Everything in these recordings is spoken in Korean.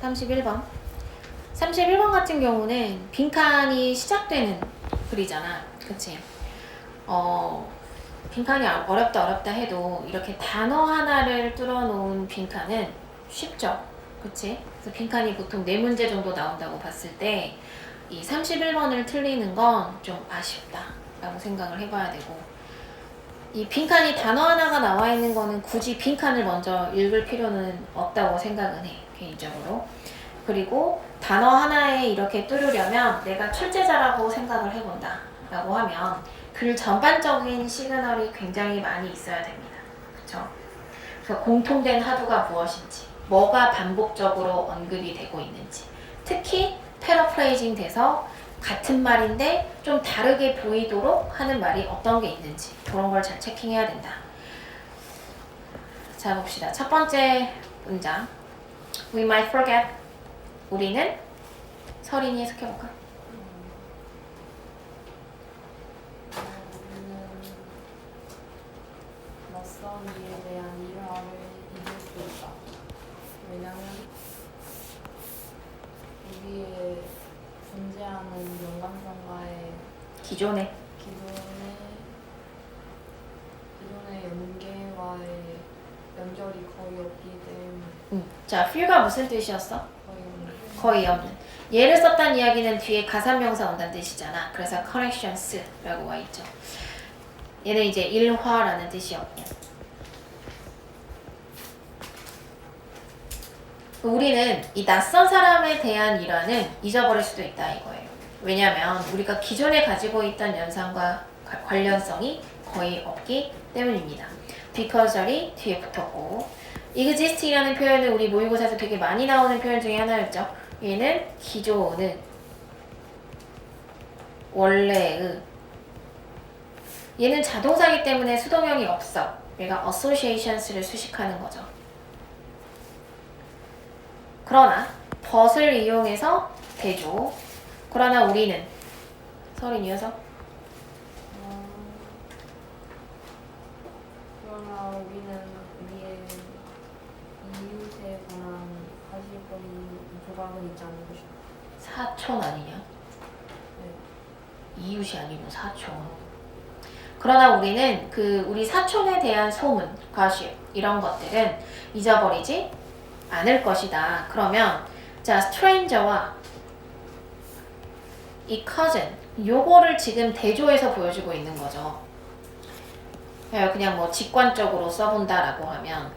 31번. 31번 같은 경우는 빈칸이 시작되는 글이잖아. 그치? 빈칸이 어렵다 해도 이렇게 단어 하나를 뚫어놓은 빈칸은 쉽죠. 그치? 그래서 빈칸이 보통 4문제 정도 나온다고 봤을 때 이 31번을 틀리는 건 좀 아쉽다 라고 생각을 해봐야 되고, 이 빈칸이 단어 하나가 나와 있는 거는 굳이 빈칸을 먼저 읽을 필요는 없다고 생각은 해, 개인적으로. 그리고 단어 하나에 이렇게 뚫으려면 내가 출제자라고 생각을 해본다 라고 하면 글 전반적인 시그널이 굉장히 많이 있어야 됩니다. 그쵸? 그래서 공통된 하두가 무엇인지, 뭐가 반복적으로 언급이 되고 있는지, 특히 패러프레이징 돼서 같은 말인데 좀 다르게 보이도록 하는 말이 어떤 게 있는지, 그런 걸 잘 체킹해야 된다. 자, 봅시다. 첫 번째 문장. We might forget. 우리는, 서린이 해석해볼까? 낯선 일에 대한 일화를 잊을 수 있다. 왜냐면 우리의 존재하는 연관성과의 기존에. 기존의 연계와의 연결이 거의 없기 때문에. 자, few가 무슨 뜻이었어? 거의 없는. 거의 없는. 얘를 썼다는 이야기는 뒤에 가산명사 온다는 뜻이잖아. 그래서 connections라고 와 있죠. 얘는 이제 일화라는 뜻이었고, 우리는 이 낯선 사람에 대한 일화는 잊어버릴 수도 있다 이거예요. 왜냐면 우리가 기존에 가지고 있던 연상과 관련성이 거의 없기 때문입니다. because이 뒤에 붙었고, exist이라는 표현은 우리 모의고사에서 되게 많이 나오는 표현 중에 하나였죠. 얘는 기존의, 원래의. 얘는 자동사이기 때문에 수동형이 없어. 얘가 associations를 수식하는 거죠. 그러나 but을 이용해서 대조. 그러나 우리는, 서린 이어서. 그러나 우리는 우리의 이웃에 관한 가시거리 조각은 있지 않는 것이다. 사촌 아니냐? 네. 이웃이 아니고 사촌. 그러나 우리는 우리 사촌에 대한 소문, 가십 이런 것들은 잊어버리지 않을 것이다. 그러면 자, stranger와 이 cousin, 요거를 지금 대조해서 보여주고 있는 거죠. 그냥 뭐 직관적으로 써본다라고 하면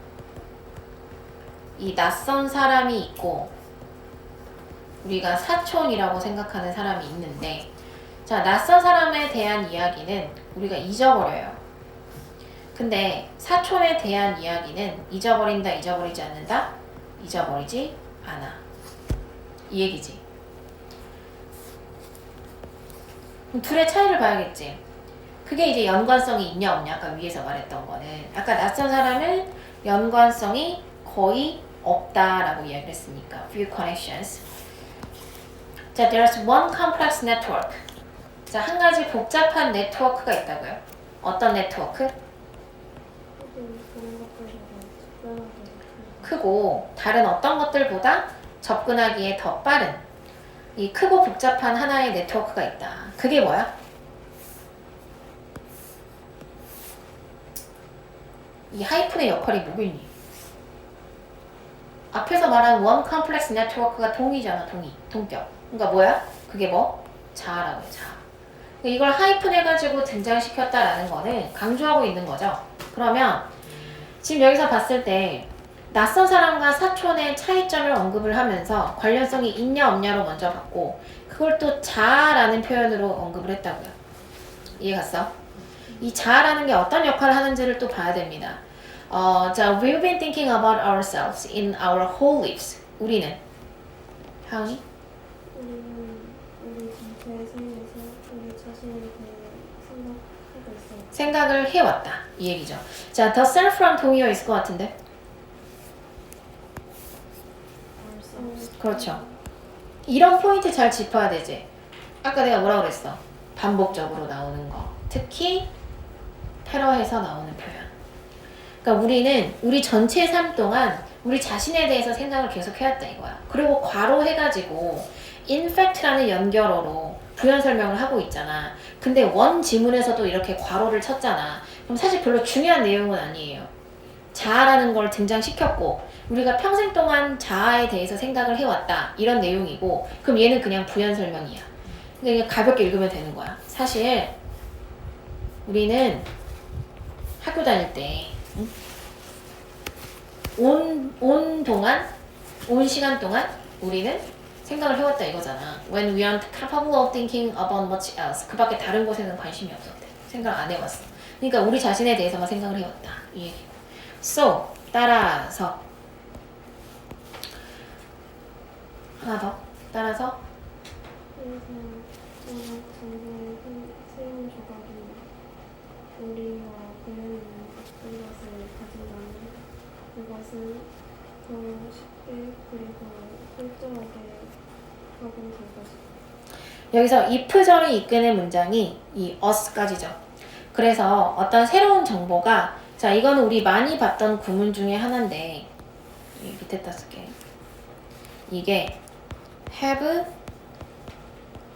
이 낯선 사람이 있고 우리가 사촌이라고 생각하는 사람이 있는데, 자, 낯선 사람에 대한 이야기는 우리가 잊어버려요. 근데 사촌에 대한 이야기는 잊어버린다, 잊어버리지 않는다? 잊어버리지 않아. 이 얘기지. 그럼 둘의 차이를 봐야겠지. 그게 이제 연관성이 있냐 없냐, 아까 위에서 말했던 거는. 아까 낯선 사람은 연관성이 거의 없다라고 이야기를 했으니까. Few connections. 자, there's one complex network. 자, 한 가지 복잡한 네트워크가 있다고요. 어떤 네트워크? 크고 다른 어떤 것들보다 접근하기에 더 빠른 이 크고 복잡한 하나의 네트워크가 있다. 그게 뭐야? 이 하이픈의 역할이 뭐겠니? 앞에서 말한 one complex network가 동이잖아. 동격. 그러니까 뭐야? 그게 뭐? 자라고 해. 자. 이걸 하이픈 해가지고 등장시켰다라는 거는 강조하고 있는 거죠. 그러면 지금 여기서 봤을 때 낯선 사람과 사촌의 차이점을 언급을 하면서 관련성이 있냐 없냐로 먼저 봤고, 그걸 또 자라는 표현으로 언급을 했다고요. 이해 갔어? 이 자라는 게 어떤 역할을 하는지를 또 봐야 됩니다. 자, we've been thinking about ourselves in our whole lives. 우리는 하은이? 우리 전체의 삶에서 우리 자신에 대해 생각하고 있어요. 생각을 해왔다. 이 얘기죠. 자, the self from 동의어 있을 것 같은데? 그렇죠. 이런 포인트 잘 짚어야 되지. 아까 내가 뭐라고 그랬어? 반복적으로 나오는 거. 특히 패러해서 나오는 표현. 그러니까 우리는 우리 전체 삶 동안 우리 자신에 대해서 생각을 계속 해왔다 이거야. 그리고 괄호 해가지고 in fact라는 연결어로 부연 설명을 하고 있잖아. 근데 원 지문에서도 이렇게 괄호를 쳤잖아. 그럼 사실 별로 중요한 내용은 아니에요. 자아라는 걸 등장시켰고 우리가 평생 동안 자아에 대해서 생각을 해왔다 이런 내용이고 그럼 얘는 그냥 부연 설명이야. 그냥 가볍게 읽으면 되는 거야. 사실 우리는 학교 다닐 때 온 시간 동안 우리는 생각을 해왔다 이거잖아. When we aren't capable of thinking about much else. 그 밖에 다른 곳에는 관심이 없었대. 생각 안 해왔어. 그러니까 우리 자신에 대해서만 생각을 해왔다. 이 얘기고. So, 따라서 하나 더. 따라서 그래서 정말 정보의 새로운 조각이 우리와 고연히 어떤 것을 가진다면 그것은 더 쉽게 그리고 철저하게 적용될 것이다. 여기서 if절이 이끄는 문장이 이 us까지죠. 그래서 어떤 새로운 정보가 자 이거는 우리 많이 봤던 구문 중에 하나인데 이 밑에다 쓸게. 이게 have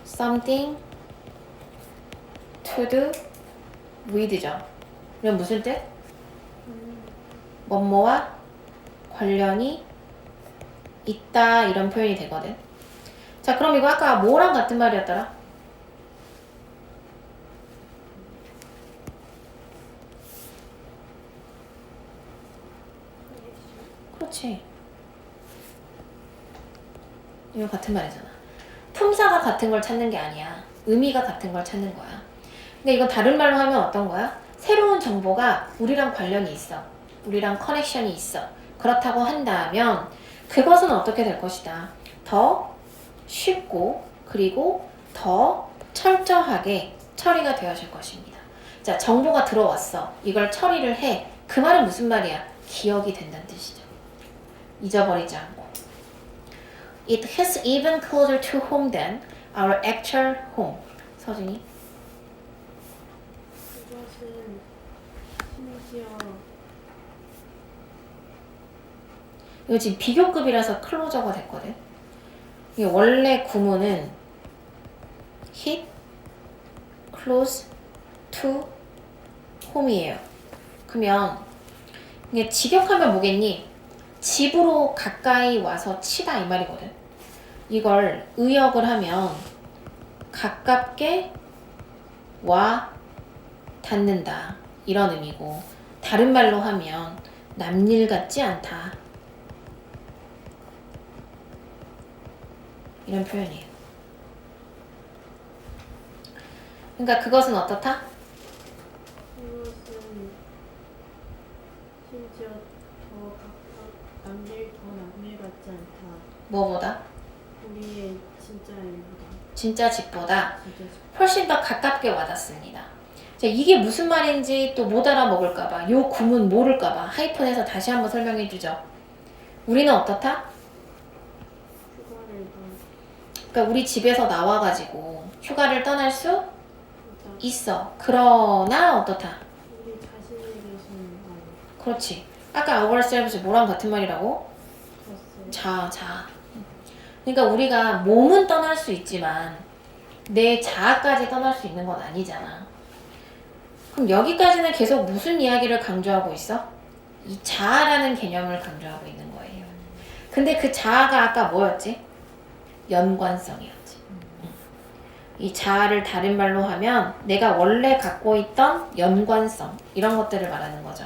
something to do with죠. 이건 무슨 뜻? 뭐뭐와 관련이 있다 이런 표현이 되거든. 자 그럼 이거 아까 뭐랑 같은 말이었더라? 그렇지. 이거 같은 말이잖아. 품사가 같은 걸 찾는 게 아니야. 의미가 같은 걸 찾는 거야. 근데 이건 다른 말로 하면 어떤 거야? 새로운 정보가 우리랑 관련이 있어. 우리랑 커넥션이 있어. 그렇다고 한다면 그것은 어떻게 될 것이다. 더 쉽고 그리고 더 철저하게 처리가 되어질 것입니다. 자, 정보가 들어왔어. 이걸 처리를 해. 그 말은 무슨 말이야? 기억이 된다는 뜻이죠. 잊어버리지 않고. It hits even closer to home than our actual home. 서준이. 그것은 심지어 이거 지금 비교급이라서 클로저가 됐거든. 이게 원래 구문은 hit close to home이에요. 그러면 이게 직역하면 뭐겠니? 집으로 가까이 와서 치다 이 말이거든. 이걸 의역을 하면 가깝게 와 닿는다 이런 의미고 다른 말로 하면 남일 같지 않다 이런 표현이에요. 그러니까 그것은 어떻다? 그것은 심지어 더 남일 같지 않다. 뭐보다? 우리의 진짜 일보다. 진짜 집보다 진짜 훨씬 더 가깝게 와닿습니다. 자, 이게 무슨 말인지 또 못 알아먹을까봐 요 구문 모를까봐 하이픈해서 다시 한번 설명해주죠. 우리는 어떻다? 휴가를 더 그러니까 우리 집에서 나와가지고 휴가를 떠날 수 진짜 있어. 그러나 어떻다? 우리 자신에 대해서는 안 그렇지. 아까 ourselves 뭐랑 같은 말이라고? 컸어요. 자. 그러니까 우리가 몸은 떠날 수 있지만 내 자아까지 떠날 수 있는 건 아니잖아. 그럼 여기까지는 계속 무슨 이야기를 강조하고 있어? 이 자아라는 개념을 강조하고 있는 거예요. 근데 그 자아가 아까 뭐였지? 연관성이었지. 이 자아를 다른 말로 하면 내가 원래 갖고 있던 연관성 이런 것들을 말하는 거죠.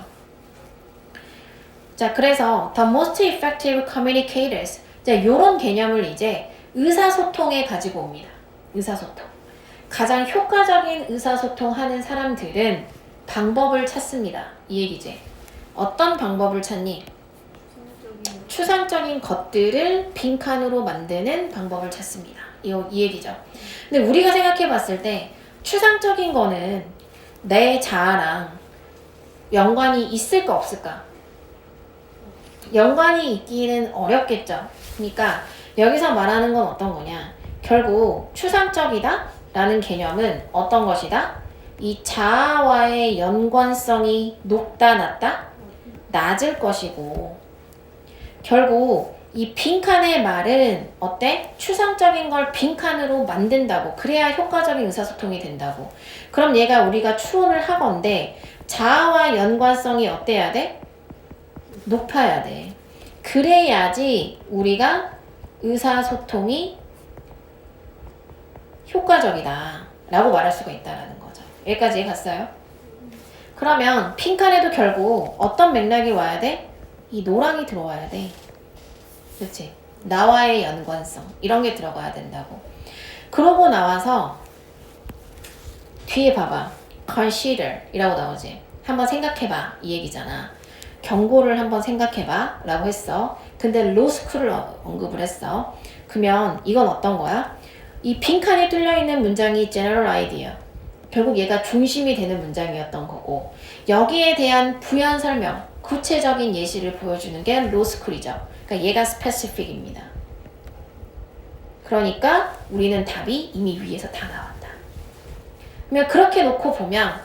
자, 그래서 the most effective communicators 자, 요런 개념을 이제 의사소통에 가지고 옵니다. 의사소통. 가장 효과적인 의사소통하는 사람들은 방법을 찾습니다. 이 얘기지. 어떤 방법을 찾니? 추상적인 것들을 빈칸으로 만드는 방법을 찾습니다. 이 얘기죠. 근데 우리가 생각해 봤을 때 추상적인 거는 내 자아랑 연관이 있을까 없을까? 연관이 있기는 어렵겠죠. 그러니까 여기서 말하는 건 어떤 거냐? 결국 추상적이다 라는 개념은 어떤 것이다? 이 자아와의 연관성이 높다 낮다? 낮을 것이고 결국 이 빈칸의 말은 어때? 추상적인 걸 빈칸으로 만든다고. 그래야 효과적인 의사소통이 된다고. 그럼 얘가 우리가 추론을 하건대 자아와 연관성이 어때야 돼? 높아야 돼. 그래야지 우리가 의사소통이 효과적이다 라고 말할 수가 있다는 거죠. 여기까지 갔어요? 그러면 빈칸에도 결국 어떤 맥락이 와야 돼? 이 노랑이 들어와야 돼. 그렇지? 나와의 연관성 이런 게 들어가야 된다고. 그러고 나와서 뒤에 봐봐. consider 이라고 나오지. 한번 생각해봐 이 얘기잖아. 경고를 한번 생각해봐 라고 했어. 근데 law school을 언급을 했어. 그러면 이건 어떤 거야? 이 빈칸이 뚫려있는 문장이 general idea. 결국 얘가 중심이 되는 문장이었던 거고 여기에 대한 부연 설명, 구체적인 예시를 보여주는 게 law school이죠. 그러니까 얘가 specific입니다. 그러니까 우리는 답이 이미 위에서 다 나왔다. 그러면 그렇게 놓고 보면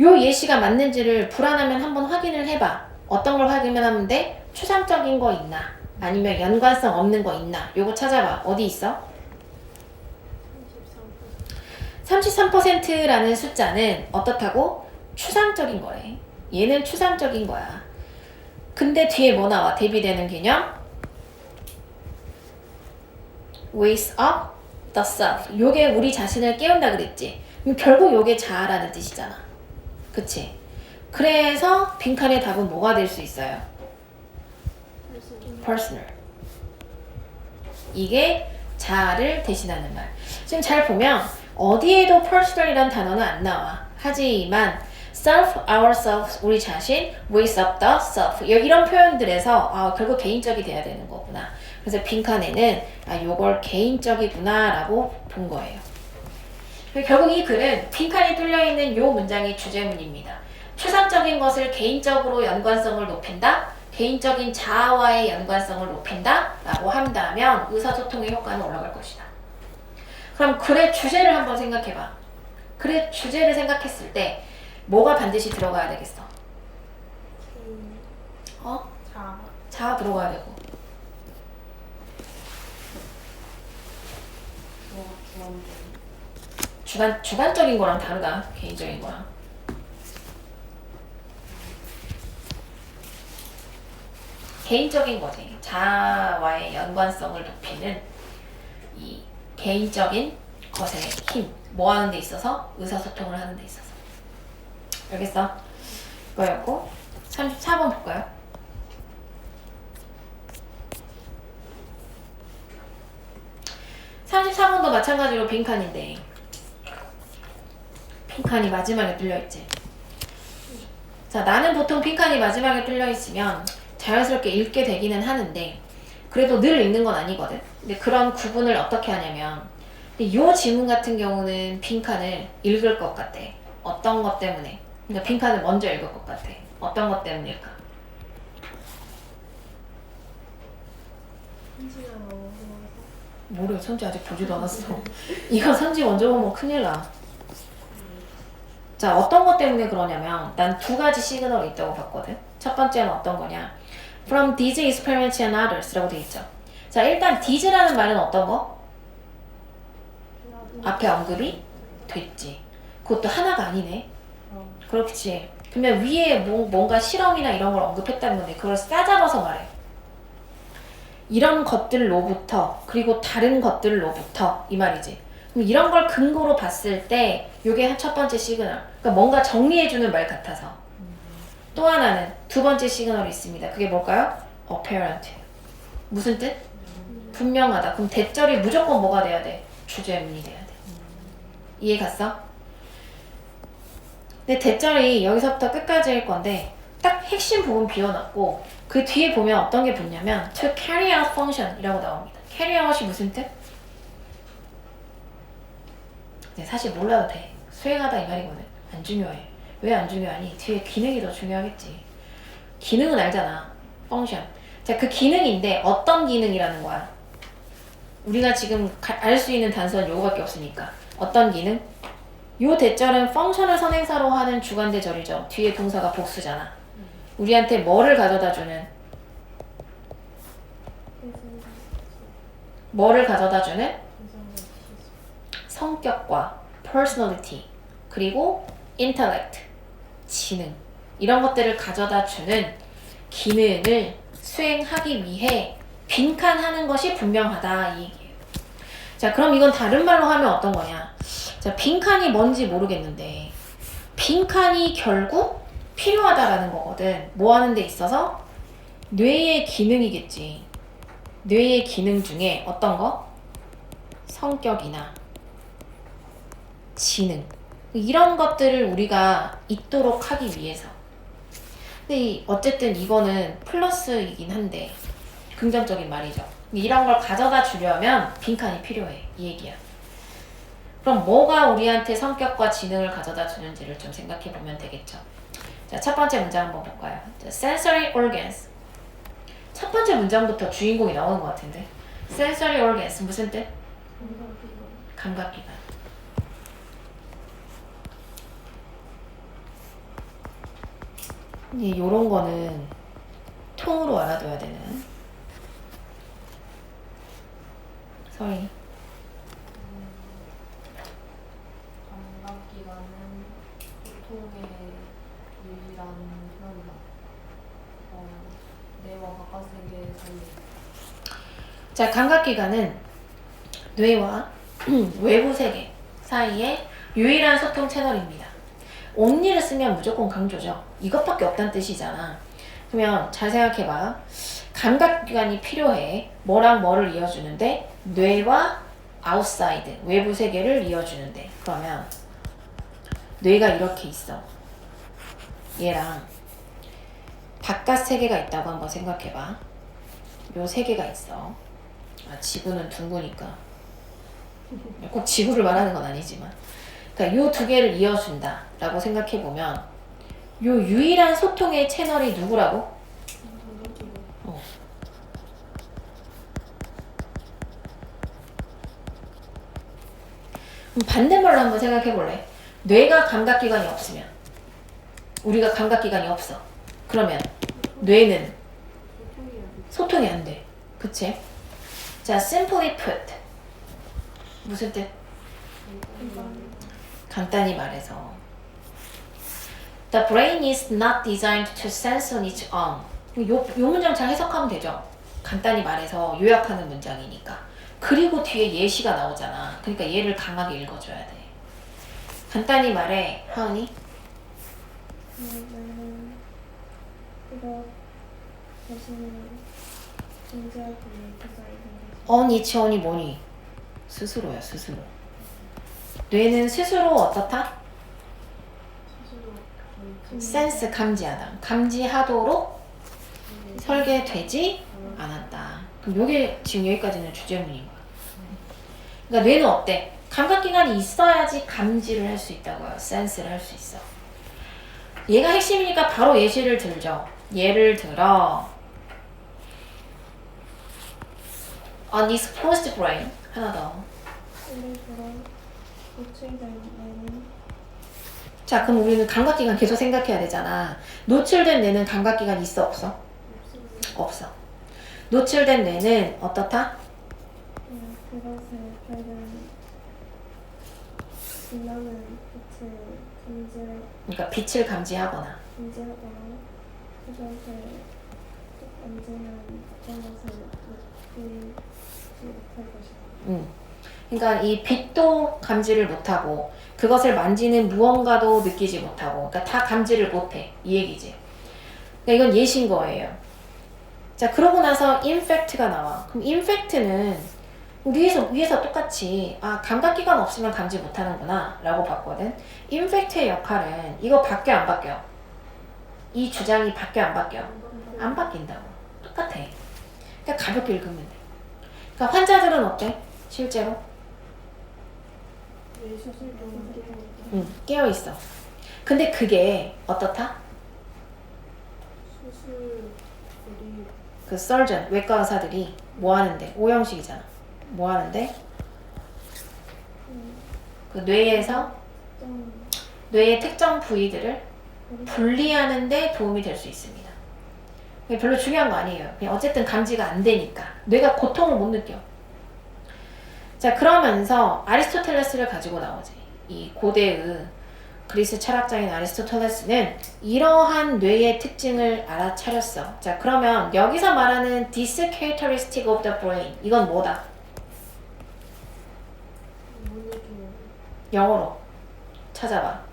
요 예시가 맞는지를 불안하면 한번 확인을 해봐. 어떤 걸 확인하면 돼? 추상적인 거 있나? 아니면 연관성 없는 거 있나? 요거 찾아봐. 어디 있어? 33%라는 숫자는 어떻다고? 추상적인 거래. 얘는 추상적인 거야. 근데 뒤에 뭐 나와? 대비되는 개념? Wakes up the self. 요게 우리 자신을 깨운다 그랬지. 그럼 결국 요게 자아라는 뜻이잖아. 그치? 그래서 빈칸의 답은 뭐가 될 수 있어요? personal. 이게 자아를 대신하는 말. 지금 잘 보면 어디에도 personal이란 단어는 안 나와. 하지만 self, ourselves, 우리 자신, raise up the self 이런 표현들에서 결국 개인적이 돼야 되는 거구나. 그래서 빈칸에는 요걸 개인적이구나 라고 본 거예요. 결국 이 글은 빈칸이 뚫려있는 요 문장이 주제문입니다. 추상적인 것을 개인적으로 연관성을 높인다. 개인적인 자아와의 연관성을 높인다 라고 한다면 의사소통의 효과는 올라갈 것이다. 그럼 글의 주제를 한번 생각해봐. 글의 주제를 생각했을 때 뭐가 반드시 들어가야 되겠어? 자아 들어가야 되고. 주관적인 거랑 다르다. 개인적인 거랑. 개인적인 거지. 자아와의 연관성을 높이는 이 개인적인 것의 힘. 뭐 하는 데 있어서? 의사소통을 하는 데 있어서. 알겠어? 이거였고 34번 볼까요? 34번도 마찬가지로 빈칸인데 빈칸이 마지막에 뚫려있지. 자, 나는 보통 빈칸이 마지막에 뚫려있으면 자연스럽게 읽게 되기는 하는데 그래도 늘 읽는 건 아니거든. 근데 그런 구분을 어떻게 하냐면 이 지문 같은 경우는 빈칸을 읽을 것 같아. 어떤 것 때문에? 그러니까 빈칸을 먼저 읽을 것 같아. 어떤 것 때문일까? 모르. 선지 아직 보지도 않았어. 이거 선지 먼저 보면 큰일 나. 자, 어떤 것 때문에 그러냐면 난 두 가지 시그널이 있다고 봤거든. 첫 번째는 어떤 거냐? From these experiments and others 라고 돼 있죠. 자, 일단 these라는 말은 어떤 거? 앞에 언급이 됐지. 그것도 하나가 아니네. 그렇지. 그러면 위에 뭔가 실험이나 이런 걸 언급했다는 건데 그걸 싸잡아서 말해. 이런 것들로부터 그리고 다른 것들로부터 이 말이지. 그럼 이런 걸 근거로 봤을 때 이게 첫 번째 시그널. 그러니까 뭔가 정리해주는 말 같아서. 또 하나는 두 번째 시그널이 있습니다. 그게 뭘까요? apparent. 무슨 뜻? 분명하다. 그럼 대절이 무조건 뭐가 돼야 돼? 주제문이 돼야 돼. 이해 갔어? 근데 대절이 여기서부터 끝까지일 건데 딱 핵심 부분 비워놨고 그 뒤에 보면 어떤 게 붙냐면 to carry out function 이라고 나옵니다. carry out이 무슨 뜻? 네, 사실 몰라도 돼. 수행하다 이 말이거든. 안 중요해. 왜 안 중요하니? 뒤에 기능이 더 중요하겠지. 기능은 알잖아. function. 자, 그 기능인데 어떤 기능이라는 거야? 우리가 지금 알 수 있는 단서는 요거밖에 없으니까. 어떤 기능? 요 대절은 펑션을 선행사로 하는 주관대절이죠. 뒤에 동사가 복수잖아. 우리한테 뭐를 가져다 주는? 뭐를 가져다 주는? 성격과 personality 그리고 intellect 지능 이런 것들을 가져다 주는 기능을 수행하기 위해 빈칸하는 것이 분명하다 이 얘기예요. 자, 그럼 이건 다른 말로 하면 어떤 거냐? 자, 빈칸이 뭔지 모르겠는데 빈칸이 결국 필요하다라는 거거든. 뭐 하는 데 있어서? 뇌의 기능이겠지. 뇌의 기능 중에 어떤 거? 성격이나 지능 이런 것들을 우리가 있도록 하기 위해서. 근데 어쨌든 이거는 플러스이긴 한데 긍정적인 말이죠. 이런 걸 가져다 주려면 빈칸이 필요해 이 얘기야. 그럼 뭐가 우리한테 성격과 지능을 가져다 주는지를 좀 생각해 보면 되겠죠. 자, 첫 번째 문장 한번 볼까요? 자, sensory organs. 첫 번째 문장부터 주인공이 나오는 것 같은데. sensory organs 무슨 뜻? 감각기관. 예, 요런 거는 통으로 알아둬야 되는. sorry. 감각기관은 고통의 유일한 현상. 뇌와 바깥 세계 사이. 자, 감각기관은 뇌와 외부 세계 사이의 유일한 소통 채널입니다. only를 쓰면 무조건 강조죠. 이것밖에 없다는 뜻이잖아. 그러면 잘 생각해봐. 감각기관이 필요해. 뭐랑 뭐를 이어주는데? 뇌와 outside, 외부 세계를 이어주는데. 그러면 뇌가 이렇게 있어. 얘랑 바깥 세계가 있다고 한번 생각해봐. 요 세계가 있어. 아, 지구는 둥그니까. 꼭 지구를 말하는 건 아니지만. 그러니까 요 두 개를 이어준다 라고 생각해보면 요 유일한 소통의 채널이 누구라고? 그럼 반대말로 한번 생각해볼래? 뇌가 감각기관이 없으면 우리가 감각기관이 없어. 그러면 뇌는 소통이 안 돼. 그치? 자, simply put 무슨 뜻? 간단히 말해서 The brain is not designed to sense on its own. 요 문장 잘 해석하면 되죠. 간단히 말해서 요약하는 문장이니까. 그리고 뒤에 예시가 나오잖아. 그러니까 얘를 강하게 읽어줘야 돼. 간단히 말해, 하은이. 나는 이거 자신을 존재하기 위해 디자인한 on its own이 뭐니? 스스로야, 스스로. 뇌는 스스로 어떻다? 센스 감지하다. 감지하도록 설계되지 않았다. 그럼 요게 지금 여기까지는 주제문인 거야. 그러니까 뇌는 어때? 감각기관이 있어야지 감지를 할 수 있다고요. 센스를 할 수 있어. 얘가 핵심이니까 바로 예시를 들죠. 예를 들어 unexposed brain 하나 더. 예를 들어 노출된 뇌는 자, 그럼 우리는 감각기관 계속 생각해야 되잖아. 노출된 뇌는 감각기관이 있어 없어? 없어. 노출된 뇌는 어떻다? 그것을 밝은 빛나는 빛을 그러니까 빛을 감지하거나 감지하거나 그것을 언제나 어떤 것을 느끼지 못할 것이다. 그러니까 이 빛도 감지를 못하고 그것을 만지는 무언가도 느끼지 못하고 그러니까 다 감지를 못해 이 얘기지. 그러니까 이건 예시인 거예요. 자, 그러고 나서 infact가 나와. 그럼 infact는 위에서 똑같이 감각기관 없으면 감지 못하는구나 라고 봤거든. infact의 역할은 이거 바뀌어 안 바뀌어? 이 주장이 바뀌어 안 바뀌어? 안 바뀐다고. 똑같아. 그러니까 가볍게 읽으면 돼. 그러니까 환자들은 어때? 실제로? 깨어있어. 근데 그게 어떻다? 그 surgeon, 외과 의사들이 뭐 하는데? 오형식이잖아. 뭐 하는데? 그 뇌에서 뇌의 특정 부위들을 분리하는 데 도움이 될 수 있습니다. 그게 별로 중요한 거 아니에요. 그냥 어쨌든 감지가 안 되니까. 뇌가 고통을 못 느껴. 자, 그러면서 아리스토텔레스를 가지고 나오지. 이 고대의 그리스 철학자인 아리스토텔레스는 이러한 뇌의 특징을 알아차렸어. 자, 그러면 여기서 말하는 this characteristic of the brain 이건 뭐다? 영어로 찾아봐.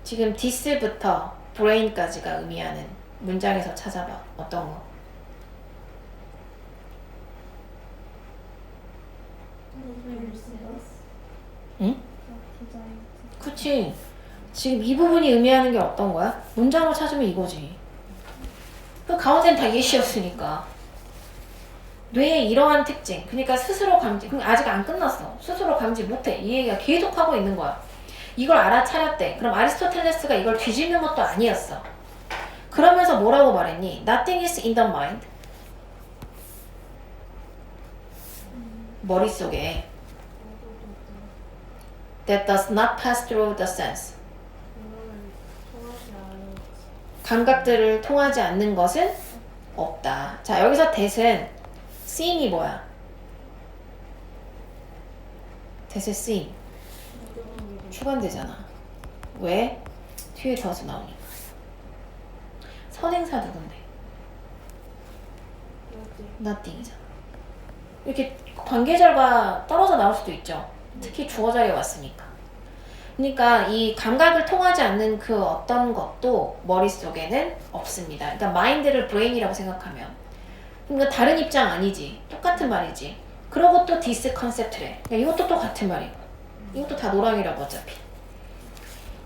지금 this부터 brain까지가 의미하는 문장에서 찾아봐. 어떤 거? 응? 그치. 지금 이 부분이 의미하는 게 어떤 거야? 문장으로 찾으면 이거지. 그 가운데는 다 예시였으니까. 뇌의 이러한 특징. 그러니까 스스로 감지. 아직 안 끝났어. 스스로 감지 못해. 이 얘기가 계속하고 있는 거야. 이걸 알아차렸대. 그럼 아리스토텔레스가 이걸 뒤집는 것도 아니었어. 그러면서 뭐라고 말했니? Nothing is in the mind. 머릿속에 that does not pass through the sense. 감각들을 통하지 않는 것은 없다. 자, 여기서 that은 seeing이 뭐야? that의 seeing. 추간되잖아. 왜? 뒤에 does 나오니까. 선행사 누군데? nothing이잖아. 이렇게 관계절과 떨어져 나올 수도 있죠. 특히 주어자에 왔으니까. 그러니까 이 감각을 통하지 않는 그 어떤 것도 머릿속에는 없습니다. 그러니까 마인드를 브레인이라고 생각하면 그러니까 다른 입장 아니지. 똑같은 말이지. 그러고 또 디스 컨셉트래. 그러니까 이것도 또 같은 말이고 이것도 다 노랑이라고 어차피.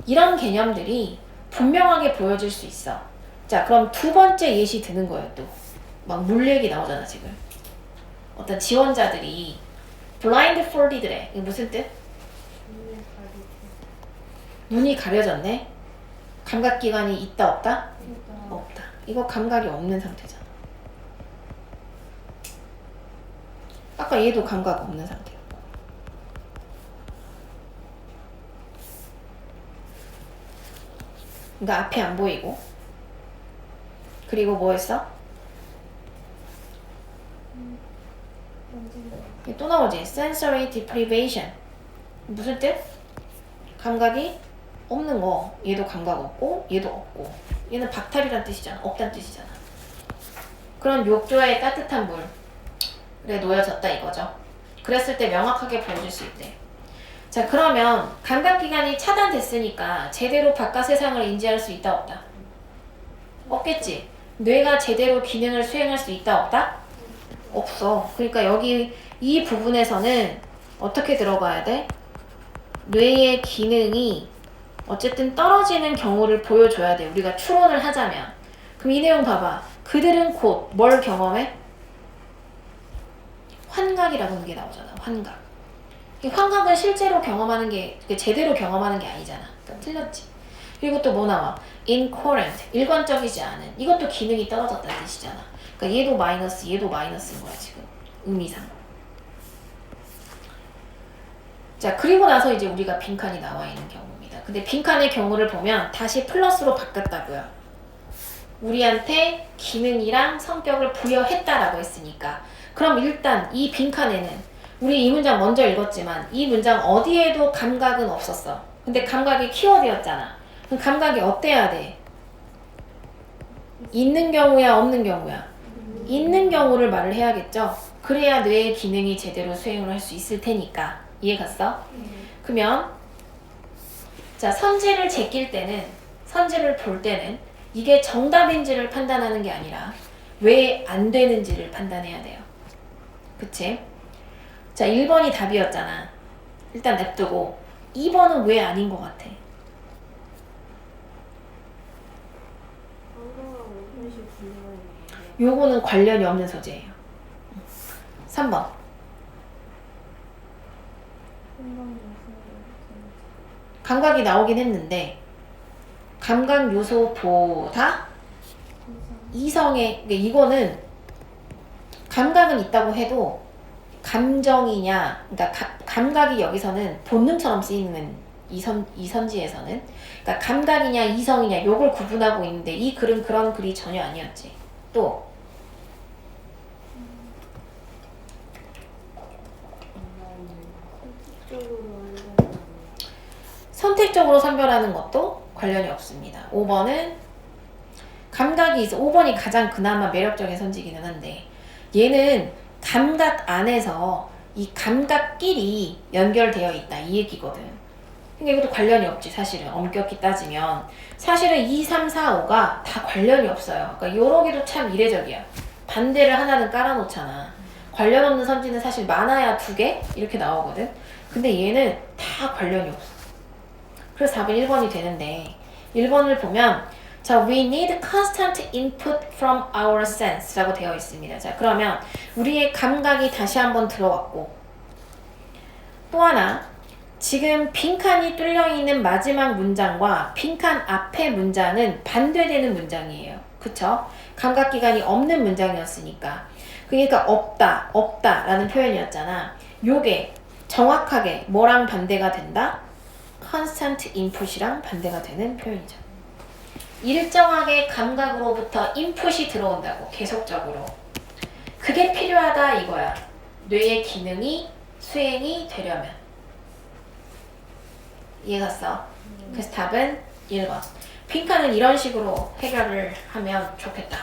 이런 개념들이 분명하게 보여질 수 있어. 자, 그럼 두 번째 예시 드는 거예요. 또 막 물 얘기 나오잖아 지금. 어떤 지원자들이 blindfolded래. 이게 무슨 뜻? 눈이 가려졌네. 감각기관이 있다 없다? 없다. 이거 감각이 없는 상태잖아. 아까 얘도 감각 없는 상태였고. 그러니까 앞이 안 보이고. 그리고 뭐 했어? 또 나오지? sensory deprivation. 무슨 뜻? 감각이 없는 거. 얘도 감각 없고 얘도 없고. 얘는 박탈이란 뜻이잖아. 없다는 뜻이잖아. 그런 욕조에 따뜻한 물에 놓여졌다 이거죠. 그랬을 때 명확하게 보여줄 수 있대. 자, 그러면 감각기관이 차단됐으니까 제대로 바깥 세상을 인지할 수 있다 없다? 없겠지. 뇌가 제대로 기능을 수행할 수 있다 없다? 없어. 그러니까 여기 이 부분에서는 어떻게 들어가야 돼? 뇌의 기능이 어쨌든 떨어지는 경우를 보여줘야 돼. 우리가 추론을 하자면. 그럼 이 내용 봐봐. 그들은 곧 뭘 경험해? 환각이라는 게 나오잖아. 환각. 이 환각은 실제로 경험하는 게 제대로 경험하는 게 아니잖아. 그러니까 틀렸지. 그리고 또 뭐 나와? incoherent. 일관적이지 않은. 이것도 기능이 떨어졌다는 뜻이잖아. 그러니까 얘도 마이너스, 얘도 마이너스인 거야 지금. 의미상. 자, 그리고 나서 이제 우리가 빈칸이 나와 있는 경우입니다. 근데 빈칸의 경우를 보면 다시 플러스로 바뀌었다고요. 우리한테 기능이랑 성격을 부여했다라고 했으니까. 그럼 일단 이 빈칸에는 우리 이 문장 먼저 읽었지만 이 문장 어디에도 감각은 없었어. 근데 감각이 키워드였잖아. 그럼 감각이 어때야 돼? 있는 경우야 없는 경우야? 있는 경우를 말을 해야겠죠. 그래야 뇌의 기능이 제대로 수행을 할 수 있을 테니까. 이해 갔어? 그러면 자, 선지를 제낄 때는, 선지를 볼 때는 이게 정답인지를 판단하는 게 아니라 왜 안 되는지를 판단해야 돼요. 그치? 자, 1번이 답이었잖아. 일단 냅두고 2번은 왜 아닌 것 같아? 요거는 관련이 없는 소재예요. 3번. 감각이 나오긴 했는데 감각 요소보다 이성의, 이거는 감각은 있다고 해도 감정이냐, 그러니까 감각이 여기서는 본능처럼 쓰이는 이선지에서는. 그러니까 감각이냐 이성이냐 요걸 구분하고 있는데 이 글은 그런 글이 전혀 아니었지. 또 선택적으로 선별하는 것도 관련이 없습니다. 5번은 감각이 있어. 5번이 가장 그나마 매력적인 선지기는 한데 얘는 감각 안에서 이 감각끼리 연결되어 있다 이 얘기거든. 그러니까 이것도 관련이 없지 사실은. 엄격히 따지면 사실은 2, 3, 4, 5가 다 관련이 없어요. 그러니까 요러기도 참 이례적이야. 반대를 하나는 깔아놓잖아. 관련 없는 선지는 사실 많아야 2개 이렇게 나오거든. 근데 얘는 다 관련이 없어. 그래서 답은 1번이 되는데 1번을 보면 자, we need constant input from our sense 라고 되어 있습니다. 자, 그러면 우리의 감각이 다시 한번 들어왔고 또 하나 지금 빈칸이 뚫려 있는 마지막 문장과 빈칸 앞의 문장은 반대되는 문장이에요. 그쵸? 감각기관이 없는 문장이었으니까. 그러니까 없다 라는 표현이었잖아. 요게 정확하게 뭐랑 반대가 된다? constant input이랑 반대가 되는 표현이죠. 일정하게 감각으로부터 인풋이 들어온다고 계속적으로. 그게 필요하다 이거야. 뇌의 기능이 수행이 되려면. 이해갔어? 그래서 답은 1번. 빈칸은 이런 식으로 해결을 하면 좋겠다.